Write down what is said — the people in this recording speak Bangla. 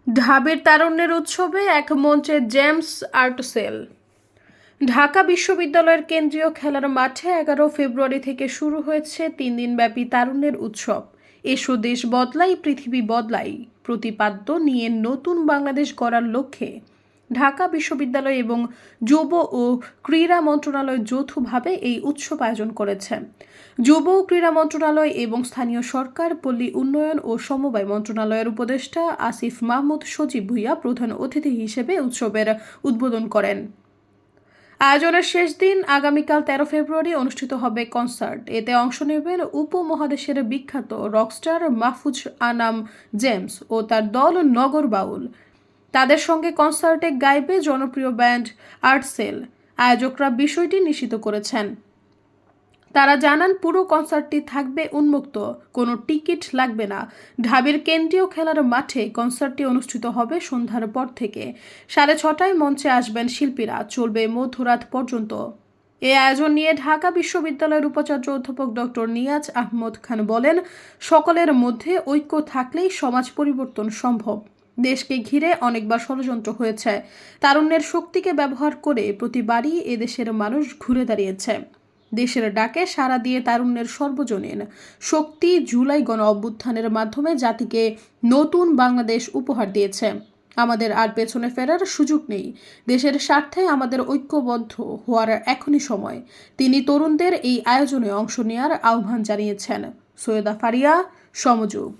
ঢাবির তারুণ্যের উৎসবে এক মঞ্চে জেমস আর্টসেল। ঢাকা বিশ্ববিদ্যালয়ের কেন্দ্রীয় খেলার মাঠে 11 ফেব্রুয়ারি থেকে শুরু হয়েছে 3 দিনব্যাপী তারুণ্যের উৎসব। এসো দেশ বদলাই পৃথিবী বদলাই প্রতিপাদ্য নিয়ে নতুন বাংলাদেশ গড়ার লক্ষ্যে ঢাকা বিশ্ববিদ্যালয় এবং যুব ও ক্রীড়া মন্ত্রণালয় যৌথভাবে এই উৎসব আয়োজন করেছে। যুব ও ক্রীড়া মন্ত্রণালয় এবং স্থানীয় সরকার, পল্লী উন্নয়ন ও সমবায় মন্ত্রণালয়ের উপদেষ্টা আসিফ মাহমুদ সজীব ভুঁইয়া প্রধান অতিথি হিসেবে উৎসবের উদ্বোধন করেন। আয়োজনের শেষ দিন আগামীকাল 13 ফেব্রুয়ারি অনুষ্ঠিত হবে কনসার্ট। এতে অংশ নেবেন উপমহাদেশের বিখ্যাত রকস্টার মাহফুজ আনাম জেমস ও তার দল নগর বাউল। তাদের সঙ্গে কনসার্টে গাইবে জনপ্রিয় ব্যান্ড আর্টসেল। আয়োজকরা বিষয়টি নিশ্চিত করেছেন। তারা জানান, পুরো কনসার্টটি থাকবে উন্মুক্ত, কোনো টিকিট লাগবে না। ঢাবির কেন্দ্রীয় খেলার মাঠে কনসার্টটি অনুষ্ঠিত হবে সন্ধ্যার পর থেকে। 6:30টায় মঞ্চে আসবেন শিল্পীরা, চলবে মধ্যরাত পর্যন্ত। এই আয়োজন নিয়ে ঢাকা বিশ্ববিদ্যালয়ের উপাচার্য অধ্যাপক ডক্টর নিয়াজ আহমদ খান বলেন, সকলের মধ্যে ঐক্য থাকলেই সমাজ পরিবর্তন সম্ভব। দেশকে ঘিরে অনেকবার ষড়যন্ত্র হয়েছে, তারুণ্যের শক্তিকে ব্যবহার করে প্রতিবারই এদেশের মানুষ ঘুরে দাঁড়িয়েছে। দেশের ডাকে সাড়া দিয়ে তারুণ্যের সর্বজনীন শক্তি জুলাই গণ অভ্যুত্থানের মাধ্যমে জাতিকে নতুন বাংলাদেশ উপহার দিয়েছে। আমাদের আর পেছনে ফেরার সুযোগ নেই। দেশের স্বার্থে আমাদের ঐক্যবদ্ধ হওয়ার এখনই সময়। তিনি তরুণদের এই আয়োজনে অংশ নেওয়ার আহ্বান জানিয়েছেন। সৈয়দা ফারিয়া, সমযোগ।